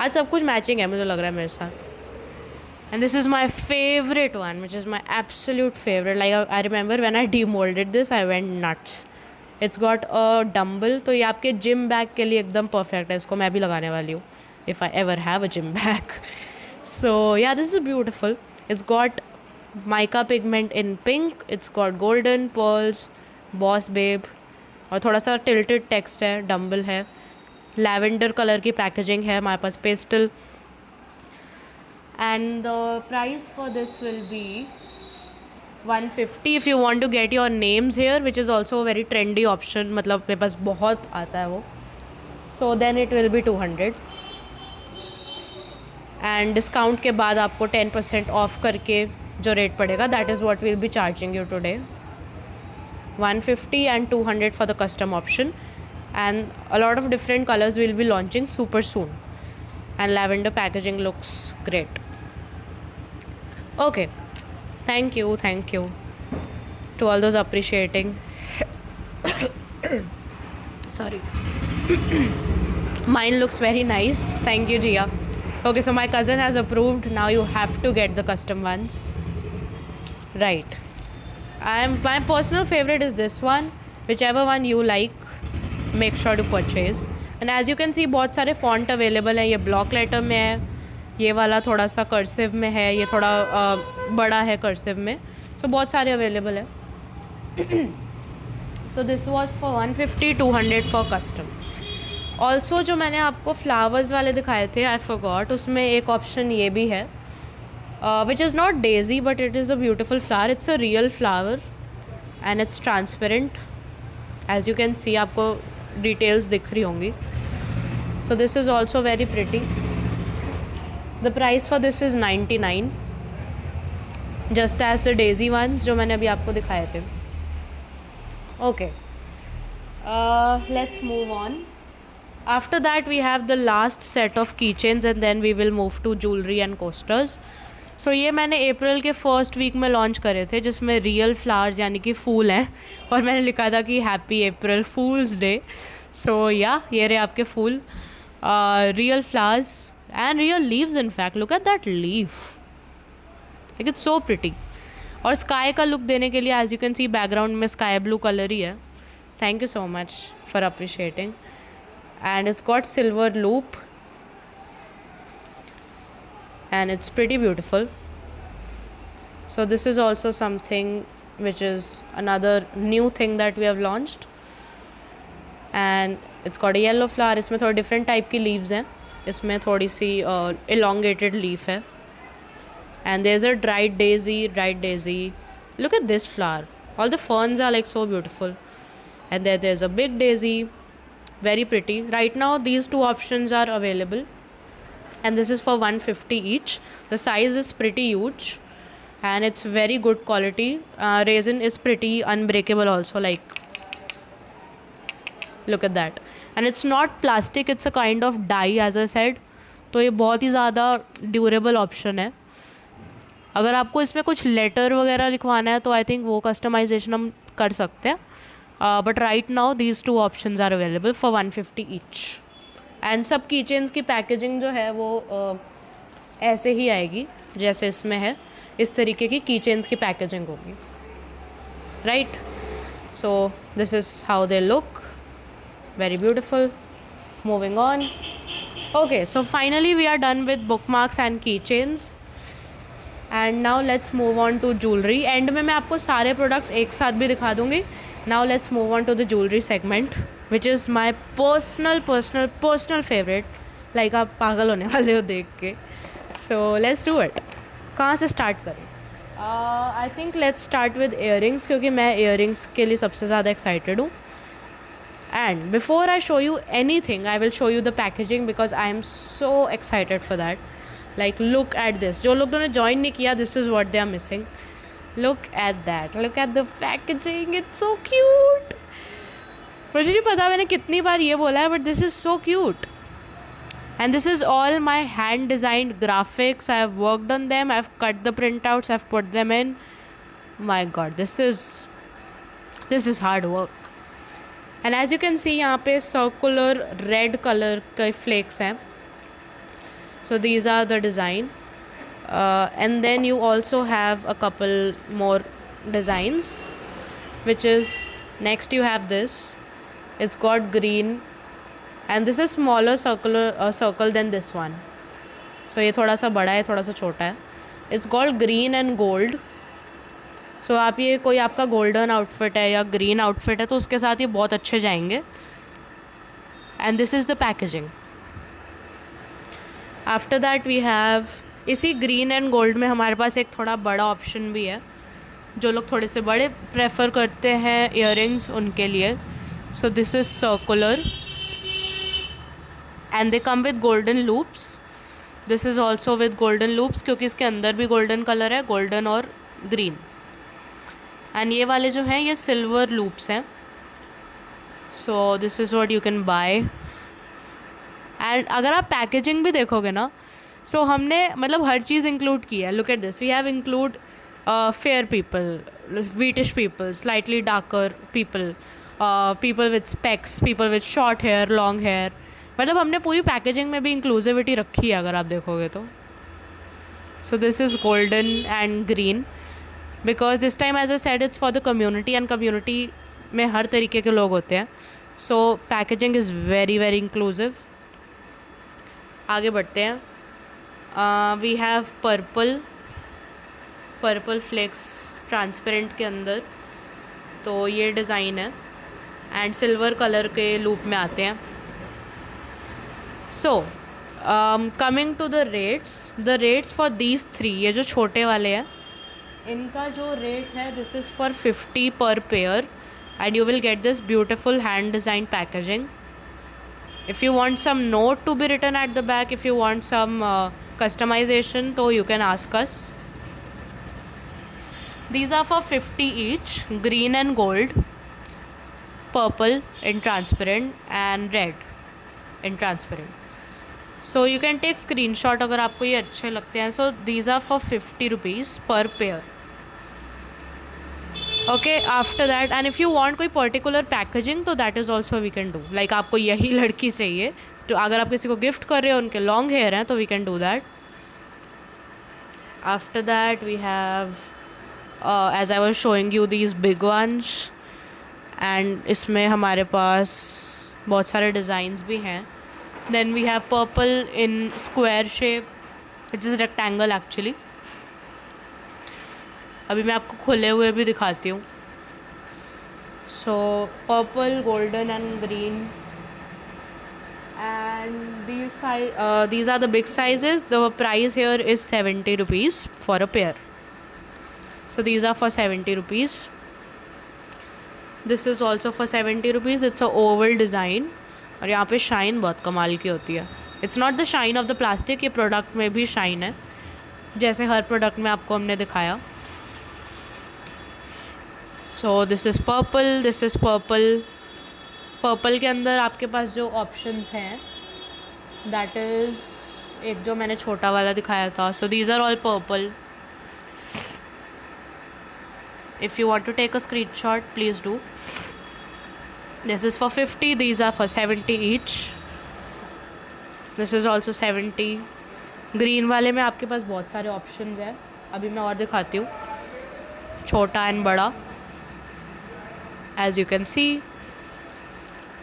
आज सब कुछ मैचिंग है मुझे लग रहा है मेरे साथ. And this is my favourite one which is my absolute favourite. Like I remember when I demoulded this, I went nuts. It's got a dumbbell, तो ये आपके जिम बैग के लिए एकदम परफेक्ट है. इसको मैं भी लगाने वाली हूँ if I ever have a gym bag. So yeah this is beautiful. It's got mica pigment in pink, it's got golden pearls, boss babe, और थोड़ा सा टिल्टेड टेक्स्ट है, डम्बल है, लैवेंडर कलर की पैकेजिंग है हमारे पास, pastel. And the price for this will be 150 if you want to get your names here, which is also a very trendy option. मतलब मेरे पास बहुत आता है वो. So then it will be 200. And discount के बाद आपको 10% ऑफ करके जो रेट पड़ेगा, that is what will be charging you today. 150 and 200 for the custom option, and a lot of different colors will be launching super soon, and lavender packaging looks great. Okay, thank you to all those appreciating. Sorry. Mine looks very nice. Thank you, Jia. Okay, so my cousin has approved. Now you have to get the custom ones. Right. My personal favorite is this one. Whichever one you like, make sure to purchase. And as you can see, बहुत सारे font available हैं. ये block letter में है, ये वाला थोड़ा सा cursive में है, ये थोड़ा बड़ा है cursive में. So बहुत सारे available है. So this was for 150, 200 for custom. Also जो मैंने आपको फ्लावर्स वाले दिखाए थे, आई फॉरगॉट, उसमें एक ऑप्शन ये भी है, which is not daisy but it is a beautiful flower. It's a real flower and it's transparent. As you can see, आपको डिटेल्स दिख रही होंगी. So this is also very pretty. The price for this is 99, just as the daisy ones जो मैंने अभी आपको दिखाए थे. Okay, let's move on. After that we have the last set of keychains and then we will move to jewelry and coasters. So ये मैंने अप्रैल के first week में लॉन्च करे थे, जिसमें रियल फ्लावर्स यानी कि फूल हैं, और मैंने लिखा था कि हैप्पी अप्रैल फूल्स डे. सो या ये रहे आपके फूल, real flowers and real leaves. In fact look at that leaf, like it's so pretty. और स्काई का लुक देने के लिए as you can see background में स्काई ब्लू कलर ही है. Thank you so much for appreciating. And it's got silver loop and it's pretty beautiful. So this is also something which is another new thing that we have launched, and it's got a yellow flower. इसमें थोड़ी different type की leaves हैं, इसमें थोड़ी सी elongated leaf है, and there's a dried daisy. Look at this flower, all the ferns are like so beautiful, and there's a big daisy. Very pretty. Right now these two options are available and this is for 150 each. The size is pretty huge and it's very good quality. Resin is pretty unbreakable also, like look at that. And it's not plastic, it's a kind of dye as I said. तो ये बहुत ही ज़्यादा durable option है. अगर आपको इसमें कुछ letter वगैरह लिखवाना है तो आई थिंक वो कस्टमाइजेशन हम कर सकते हैं. But right now these two options are available for 150 each. And सब कीचेन्स की पैकेजिंग जो है वो ऐसे ही आएगी जैसे इसमें है. इस तरीके की कीचेन्स की पैकेजिंग होगी. Right, so this is how they look. Very beautiful. Moving on. Okay, so finally we are done with bookmarks and keychains. And now let's move on to jewellery. And में मैं आपको सारे products एक साथ भी दिखा दूँगी. Now let's move on to the jewelry segment, which is my personal favorite. Like आप पागल होने वाले हो देख के. So let's do it. कहाँ से स्टार्ट करें? I think let's start with earrings, क्योंकि मैं earrings के लिए सबसे ज़्यादा excited हूँ. And before I show you anything, I will show you the packaging because I am so excited for that. Like look at this. जो लोग ने join नहीं किया, this is what they are missing. Look at that. Look at the packaging. It's so cute. मुझे नहीं पता मैंने कितनी बार ये बोला है, but this is so cute. And this is all my hand designed graphics. I have worked on them. I've cut the printouts. I've put them in. My God, this is hard work. And as you can see, यहाँ पे circular red color के flakes हैं. So these are the design. And then you also have a couple more designs, which is Next you have this. It's got green and this is smaller circle than this one. So ये थोड़ा सा बड़ा है, थोड़ा सा छोटा है. It's called green and gold. So आप ये कोई आपका गोल्डन आउटफिट है या ग्रीन आउटफिट है तो उसके साथ ये बहुत अच्छे जाएंगे. And this is the packaging. After that we have इसी ग्रीन एंड गोल्ड में हमारे पास एक थोड़ा बड़ा ऑप्शन भी है. जो लोग थोड़े से बड़े प्रेफर करते हैं इयररिंग्स उनके लिए. सो this is circular and they come with golden loops. This is also with golden loops क्योंकि इसके अंदर भी गोल्डन कलर है, गोल्डन और ग्रीन. एंड ये वाले जो हैं ये सिल्वर लूप्स हैं. सो this is what you can buy. And अगर आप पैकेजिंग भी देखोगे ना, सो हमने मतलब हर चीज़ इंक्लूड की है. Look at this, we have include fair people, wheatish people, slightly darker people, people with specs, people with short hair, long hair. मतलब हमने पूरी पैकेजिंग में भी इंक्लूसिविटी रखी है अगर आप देखोगे तो. So this is golden and green because this time as a said it's for the community and community में हर तरीके के लोग होते हैं. So packaging is very very inclusive. आगे बढ़ते हैं. We have purple flakes transparent के अंदर. तो ये डिज़ाइन है एंड सिल्वर कलर के लूप में आते हैं. So coming to the rates for these 3, ये जो छोटे वाले हैं इनका जो रेट है this is for 50 per pair and you will get this beautiful hand design packaging. If you want some note to be written at the back, if you want some customisation तो you can ask us. These are for 50 each, green and gold, purple in transparent and red in transparent. So you can take screenshot अगर आपको ये अच्छे लगते हैं. So these are for 50 rupees per pair. Okay, after that and if you want कोई particular packaging तो that is also we can do. Like आपको यही लड़की चाहिए तो अगर आप किसी को गिफ्ट कर रहे हो, उनके लॉन्ग हेयर हैं तो we can do that. After that we have as I was showing you these big ones and इसमें हमारे पास बहुत सारे डिज़ाइंस भी हैं. Then we have purple in square shape which is rectangle actually. अभी मैं आपको खुले हुए भी दिखाती हूँ. So purple, golden and green and these are the big sizes. The price here is 70 rupees for a pair. So these are for 70 rupees. This is also for 70 rupees. It's a oval design और यहाँ पे shine बहुत कमाल की होती है. It's not the shine of the plastic, ये product में भी शाइन है जैसे हर प्रोडक्ट में आपको हमने दिखाया. So this is purple, this is purple. Purple के अंदर आपके पास जो ऑप्शंस हैं that is एक जो मैंने छोटा वाला दिखाया था. So these are all purple. If you want to take a screenshot, please do. This is for 50. These are for 70 each. This is also 70. Green वाले में आपके पास बहुत सारे ऑप्शंस हैं. अभी मैं और दिखाती हूँ छोटा एंड बड़ा. As you can see,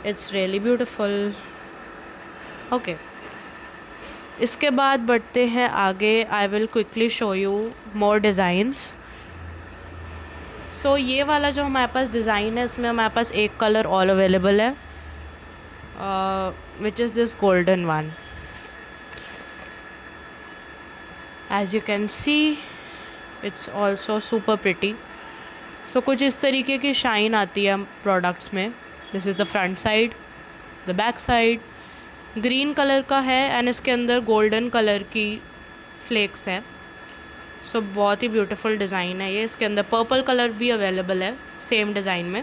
it's really beautiful. Okay. इसके बाद बढ़ते हैं आगे. I will quickly show you more designs. सो ये वाला जो हमारे पास डिज़ाइन है इसमें हमारे पास एक कलर ऑल अवेलेबल है which is this golden one. As you can see it's also super pretty. So कुछ इस तरीके की शाइन आती है प्रोडक्ट्स में. This is the front side, the back side green colour का है एंड इसके अंदर गोल्डन कलर की फ्लेक्स है. सो बहुत ही ब्यूटीफुल डिज़ाइन है ये. इसके अंदर पर्पल कलर भी अवेलेबल है सेम डिज़ाइन में.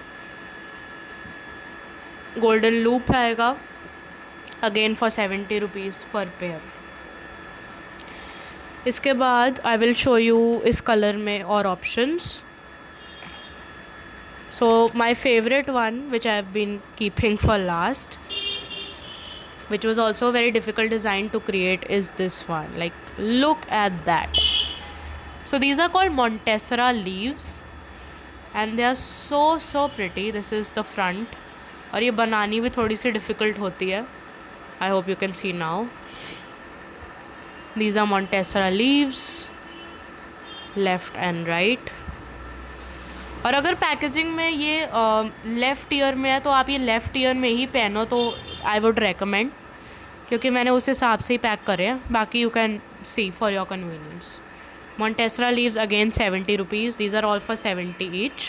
गोल्डन लूप आएगा again for 70 rupees per pair. इसके बाद आई विल शो यू इस कलर में और options. So my favourite one which I have been keeping for last which was also a very difficult design to create is this one. Like look at that. So these are called Montessora leaves and they are so pretty. This is the front. और ये बनानी भी थोड़ी सी difficult होती है. I hope you can see now. These are Montessora leaves, left and right. और अगर पैकेजिंग में ये लेफ़्ट ईयर में है तो आप ये लेफ़्ट ईयर में ही पहनो तो आई वुड रेकमेंड, क्योंकि मैंने उस हिसाब से ही पैक करे हैं. बाकी you can C for your convenience. Montessora leaves again 70 rupees. These are all for 70 each.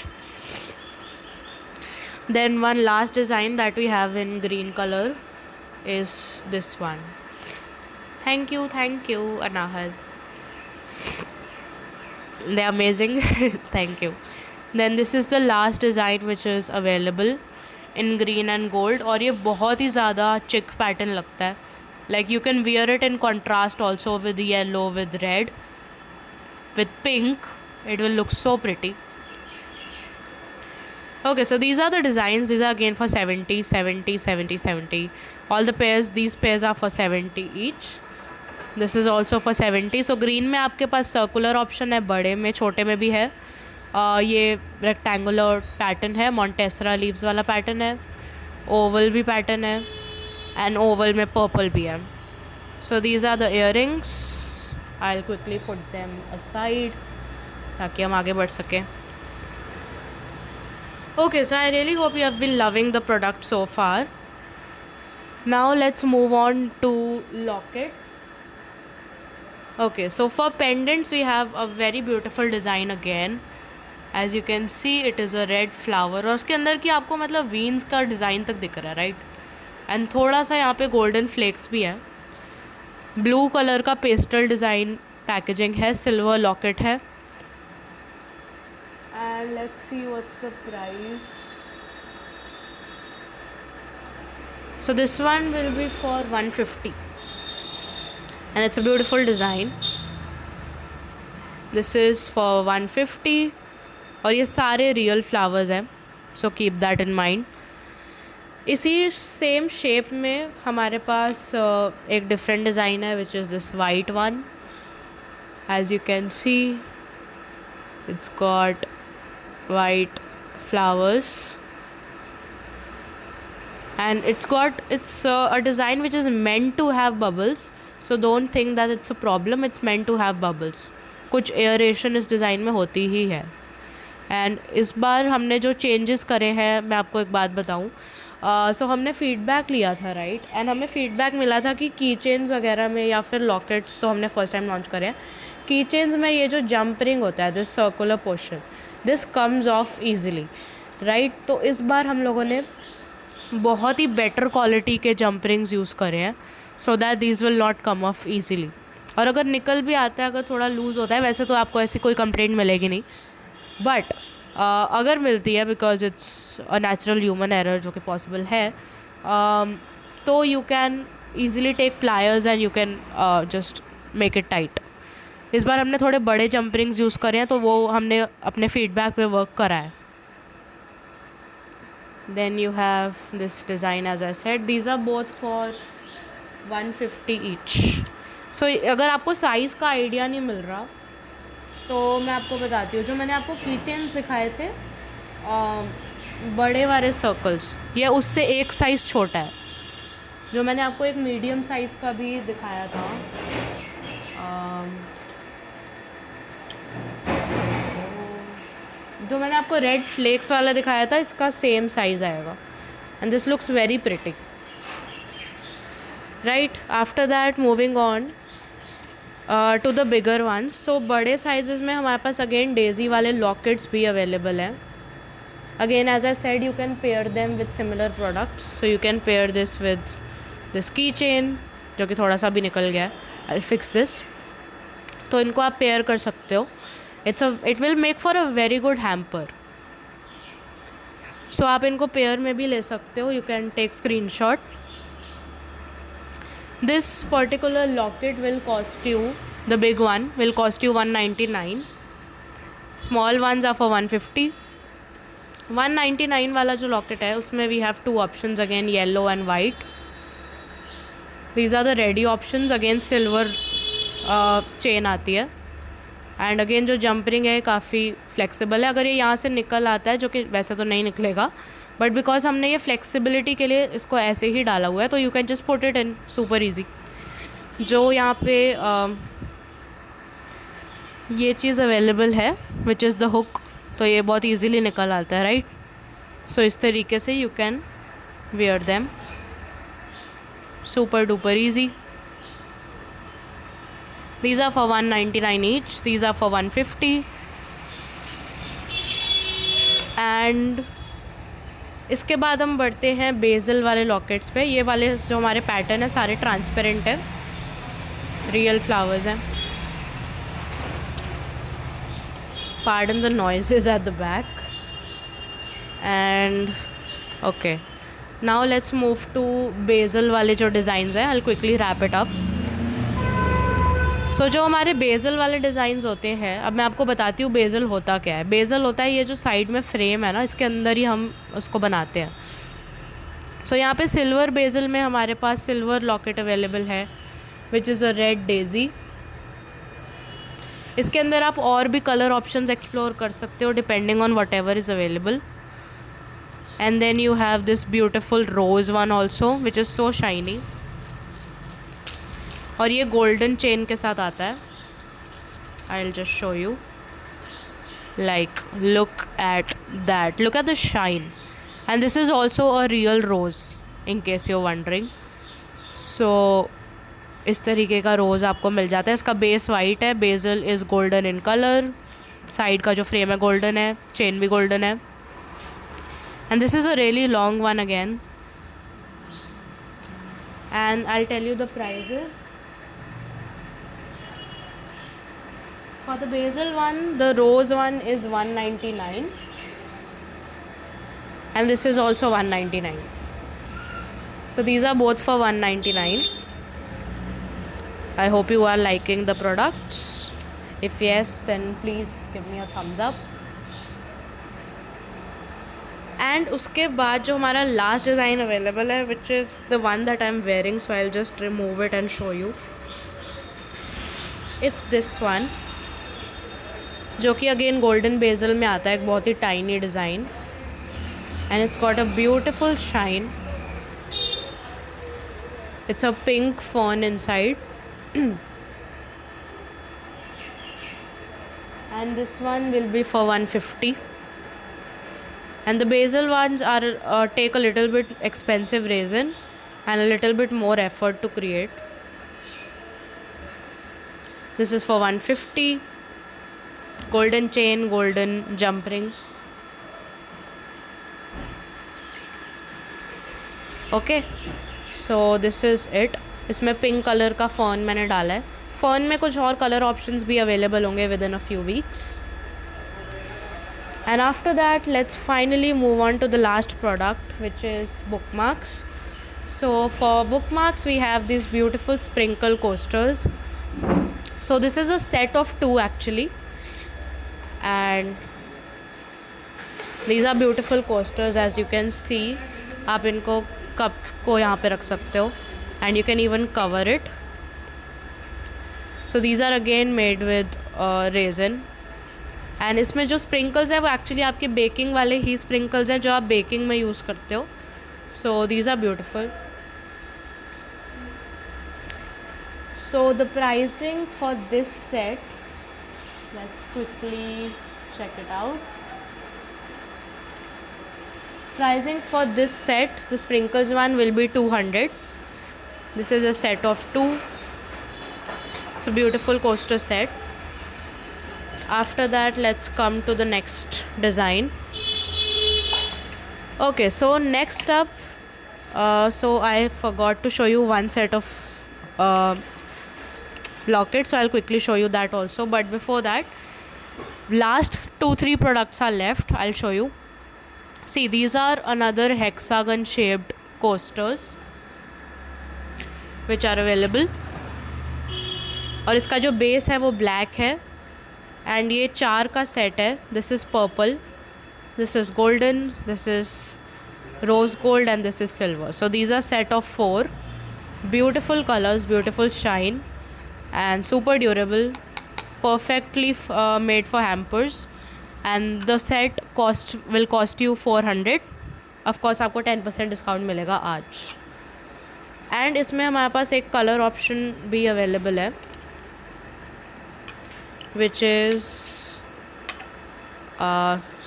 Then one last design that we have in green color is this one. Thank you Anahad. They're amazing. Thank you. Then this is the last design which is available in green and gold. और ये बहुत ही ज़्यादा chic pattern लगता है. Like you can wear it in contrast also with yellow, with red, with pink. It will look so pretty. Okay, so these are the designs. These are again for 70, 70, 70, 70. All the pairs, these pairs are for 70 each. This is also for 70. So green में आपके पास circular option है, बड़े में, छोटे में भी है. ये rectangular pattern है, Montessora leaves वाला pattern है, oval भी pattern है, and oval में purple भी है. So these are the earrings. I'll quickly put them aside ताकि हम आगे बढ़ सकें. Okay, so I really hope you have been loving the product so far. Now let's move on to lockets. Okay, so for pendants we have a very beautiful design again. As you can see, it is a red flower और उसके अंदर की आपको मतलब veins का design तक दिख रहा है, राइट. एंड थोड़ा सा यहाँ पे गोल्डन फ्लेक्स भी है. ब्लू कलर का पेस्टल डिज़ाइन पैकेजिंग है, सिल्वर लॉकेट है. And let's see what's the price. So this one will be for 150 and it's a beautiful design. This is for 150 और ये सारे रियल फ्लावर्स हैं, so keep that in mind. इसी same shape में हमारे पास एक डिफरेंट डिज़ाइन है which is this white one. As you can see it's got white flowers and it's a design which is meant to have bubbles, so don't think that it's a problem. It's meant to have bubbles. कुछ aeration इस design में होती ही है. And इस बार हमने जो changes करे हैं मैं आपको एक बात बताऊं. सो हमने फ़ीडबैक लिया था, राइट. एंड हमें फ़ीडबैक मिला था कि की चेन्स वगैरह में या फिर लॉकेट्स तो हमने फर्स्ट टाइम लॉन्च करे हैं. की चेन्स में ये जो जंप रिंग होता है, this circular portion, this comes of easily, right. तो इस बार हम लोगों ने बहुत ही बेटर क्वालिटी के जंप रिंग्स यूज़ करे हैं so that these will not come of easily. और अगर निकल भी आता है, अगर थोड़ा लूज़ होता है, वैसे तो आपको ऐसी कोई कंप्लेंट मिलेगी नहीं, बट अगर मिलती है because it's a natural human error जो कि पॉसिबल है, तो you can easily take pliers and you can just make it tight. इस बार हमने थोड़े बड़े जंप रिंग्स यूज़ करे हैं तो वो हमने अपने फीडबैक पे वर्क करा है. Then you have this design, as I said. These are both for 150 each. So अगर आपको साइज़ का आइडिया नहीं मिल रहा तो मैं आपको बताती हूँ. जो मैंने आपको की चेन्स दिखाए थे बड़े वाले सर्कल्स, ये उससे एक साइज़ छोटा है. जो मैंने आपको एक मीडियम साइज़ का भी दिखाया था, जो मैंने आपको रेड फ्लेक्स वाला दिखाया था, इसका सेम साइज़ आएगा. And this looks very pretty, right. After that moving on to the bigger ones. So बड़े साइजेस में हमारे पास अगेन डेजी वाले लॉकेट्स भी अवेलेबल हैं. Again as I said, you can pair them with similar products. So you can pair this with this keychain जो कि थोड़ा सा भी निकल गया है. I fix this. तो इनको आप पेयर कर सकते हो. it will make for a very good hamper. So आप इनको पेयर में भी ले सकते हो. You can take screenshot. This particular locket will cost you, the big one will cost you 199. Small ones are for 150. 199 वाला जो लॉकेट है उसमें we have two options again, yellow and white. These are the ready options. Again silver chain आती है. And again जो jump ring है काफ़ी flexible है. अगर ये यहाँ से निकल आता है, जो कि वैसे तो नहीं निकलेगा, बट बिकॉज हमने ये फ्लेक्सिबिलिटी के लिए इसको ऐसे ही डाला हुआ है, तो you can just put it in super easy. जो यहाँ पे ये चीज़ अवेलेबल है विच इज़ द हुक, तो ये बहुत ईजीली निकल आता है, राइट. सो इस तरीके से you can wear them, super duper easy. These are for 199 each, these are for 150. And इसके बाद हम बढ़ते हैं बेजल वाले लॉकेट्स पे. ये वाले जो हमारे पैटर्न है सारे ट्रांसपेरेंट है, रियल फ्लावर्स हैं. Pardon the noises at the back. And okay, now let's move to bezel वाले जो डिज़ाइंस हैं. I will quickly wrap it up. So जो हमारे बेजल वाले डिज़ाइंस होते हैं, अब मैं आपको बताती हूँ बेजल होता क्या है. बेजल होता है ये जो साइड में फ्रेम है ना, इसके अंदर ही हम उसको बनाते हैं. सो यहाँ पे सिल्वर बेजल में हमारे पास सिल्वर लॉकेट अवेलेबल है which is a red Daisy. इसके अंदर आप और भी कलर ऑप्शंस एक्सप्लोर कर सकते हो depending on what ever is available. And then you have this beautiful rose one also which is so shiny, और ये golden chain के साथ आता है. I'll just show you, like look at that, look at the shine, and this is also a real rose in case you're wondering. So इस तरीके का रोज़ आपको मिल जाता है. इसका बेस वाइट है, bezel is golden in colour, side का जो फ्रेम है गोल्डन है, चेन भी गोल्डन है. And this is a really long one again, and I'll tell you the prices. For the basil one, the rose one is 199, and this is also 199. So these are both for 199. I hope you are liking the products. If yes, then please give me a thumbs up. And उसके बाद जो हमारा last design available है which is the one that I am wearing, so I will just remove it and show you. It's this one, जो कि again golden bezel में आता है, एक बहुत ही tiny design, and it's got a beautiful shine. It's a pink fawn inside, and this one will be for 150. And the basil ones are take a little bit expensive resin and a little bit more effort to create. This is for 150. Golden chain, golden jump ring. Okay, so this is it. इसमें pink colour का फ़ॉन मैंने डाला है. फ़ॉन में कुछ और colour options भी available होंगे with in a few weeks. And after that, let's finally move on to the last product, which is bookmarks. So for bookmarks, we have these beautiful sprinkle coasters. So this is a set of 2 actually, and these are beautiful coasters as you can see. आप इनको cup को यहाँ पे रख सकते हो, and you can even cover it. So these are again made with resin. And इसमें जो स्प्रिंकल्स हैं वो एक्चुअली आपके बेकिंग वाले ही स्प्रिंकल्स हैं जो आप बेकिंग में यूज़ करते हो. So these are beautiful. So the pricing for this set, let's quickly check it out. Pricing for this set, the sprinkles one will be 200. This is a set of 2. It's a beautiful coaster set. After that, let's come to the next design. Okay, so next up, so I forgot to show you one set of lockets, so I'll quickly show you that also. But before that, last 2-3 products are left. I'll show you. See, these are another hexagon shaped coasters which are available. और इसका जो base है वो black है, and ये 4 का set है. This is purple, this is golden, this is rose gold, and this is silver. So these are set of 4 beautiful colours, beautiful shine, and super durable. perfectly made for hampers, and the set will cost you 400. Of course आपको 10% discount मिलेगा आज. And इसमें हमारे पास एक colour option भी available है, which is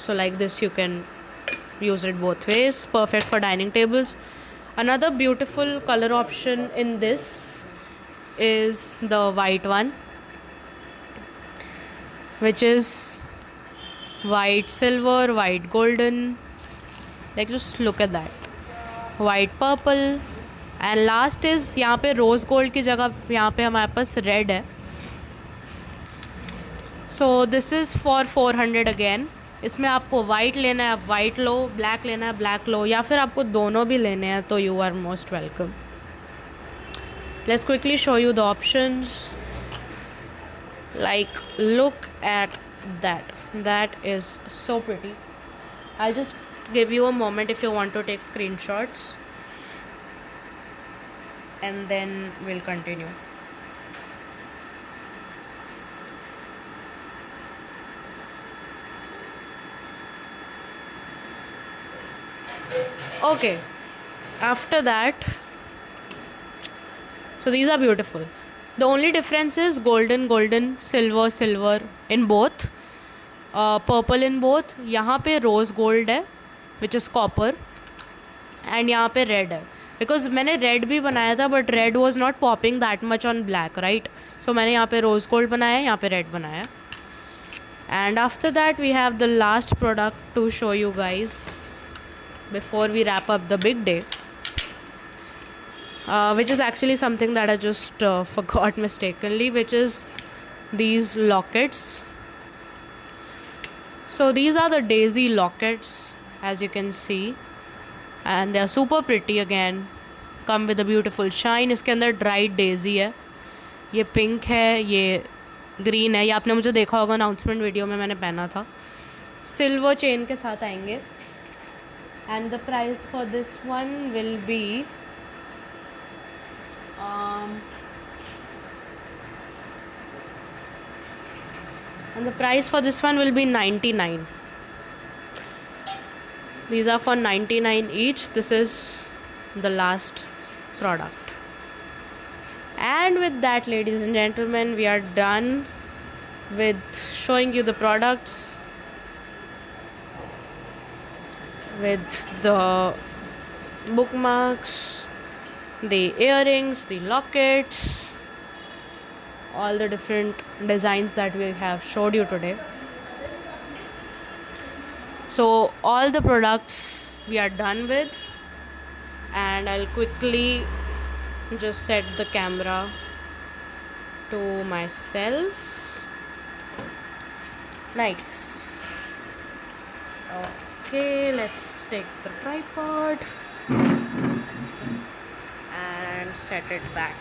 so like this. You can use it both ways, perfect for dining tables. Another beautiful color option in this is the white one, which is white silver, white golden. Like just look at that, white purple. And last is यहाँ पे rose gold की जगह यहाँ पे हमारे पास red है. सो this is for 400 again. इसमें आपको वाइट लेना है आप वाइट लो, ब्लैक लेना है ब्लैक लो, या फिर आपको दोनों भी लेने हैं तो you are most welcome. Let's quickly show you the options. Like look at that is so pretty. I just give you a moment if you want to take screenshots, and then we'll continue. Okay, after that, so these are beautiful. The only difference is golden, silver in both, purple in both. यहाँ पे rose gold है which is copper, and यहाँ पे red है. Because मैंने red भी बनाया था but red was not popping that much on black, right. So मैंने यहाँ पे रोज़ गोल्ड बनाया, यहाँ पे रेड बनाया. And after that we have the last product to show you guys before we wrap up the big day, which is actually something that I just forgot mistakenly, which is these lockets. So these are the daisy lockets, as you can see, and they are super pretty again. Come with a beautiful shine. इसके अंदर dried Daisy है, ये pink है, ये green है. ये आपने मुझे देखा होगा अनाउंसमेंट वीडियो में मैंने पहना था. सिल्वर चेन के साथ आएंगे. And the price for this one will B and the price for this one will be 99. These are for 99 each. This is the last product. And with that, ladies and gentlemen, we are done with showing you the products, with the bookmarks, the earrings, the lockets, all the different designs that we have showed you today. So all the products we are done with, and I'll quickly just set the camera to myself. Nice. Okay, let's take the tripod and set it back.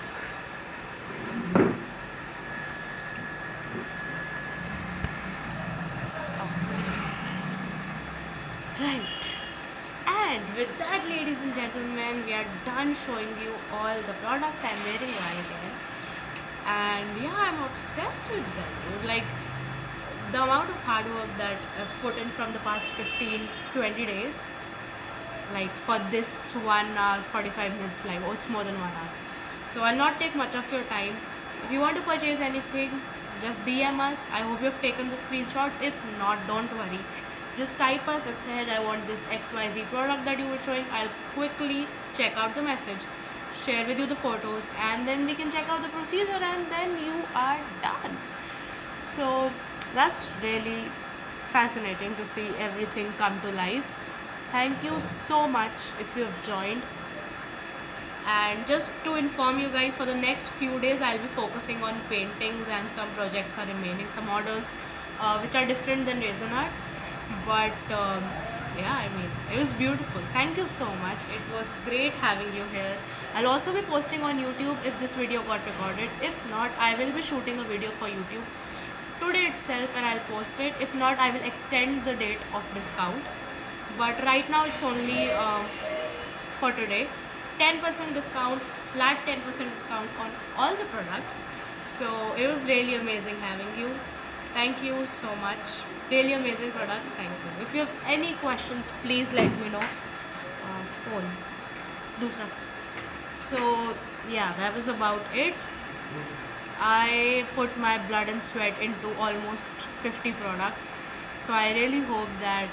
Right. And with that, ladies and gentlemen, we are done showing you all the products I'm wearing right here. And yeah, I'm obsessed with them. Like the amount of hard work that I've put in from the past 15-20 days, like for this 1 hour 45 minutes live. Oh, it's more than 1 hour. So I'll not take much of your time. If you want to purchase anything, just DM us. I hope you've taken the screenshots. If not, don't worry. Just type us that says I want this XYZ product that you were showing. I'll quickly check out the message, share with you the photos, and then we can check out the procedure, and then you are done. So that's really fascinating to see everything come to life. Thank you so much if you have joined. And just to inform you guys, for the next few days I'll be focusing on paintings, and some projects are remaining, some orders which are different than resin art. But yeah, I mean, it was beautiful. Thank you so much. It was great having you here. I'll also be posting on YouTube if this video got recorded. If not, I will be shooting a video for YouTube today itself and I'll post it. If not, I will extend the date of discount. But right now it's only for today. 10% discount, flat 10% discount on all the products. So it was really amazing having you. Thank you so much. Really amazing products. Thank you. If you have any questions, please let me know. Phone. दूसरा. So yeah, that was about it. I put my blood and sweat into almost 50 products. So I really hope that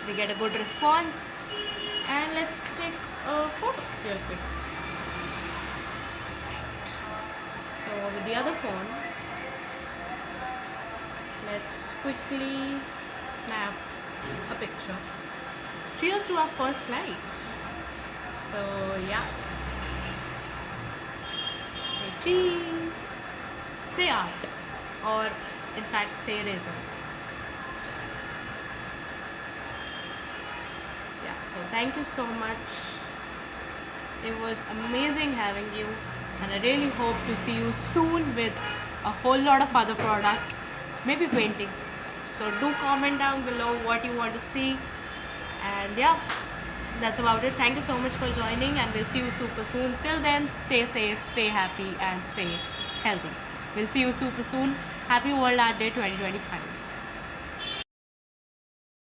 we get a good response. And let's take a photo real quick. So with the other phone, let's quickly snap a picture. Cheers to our first live. So yeah. Say cheese. Say art. Or in fact say raisin. Yeah, so thank you so much. It was amazing having you, and I really hope to see you soon with a whole lot of other products, maybe paintings next time. So do comment down below what you want to see, and yeah, that's about it. Thank you so much for joining, and we'll see you super soon. Till then, stay safe, stay happy, and stay healthy. We'll see you super soon. Happy World Art Day 2025.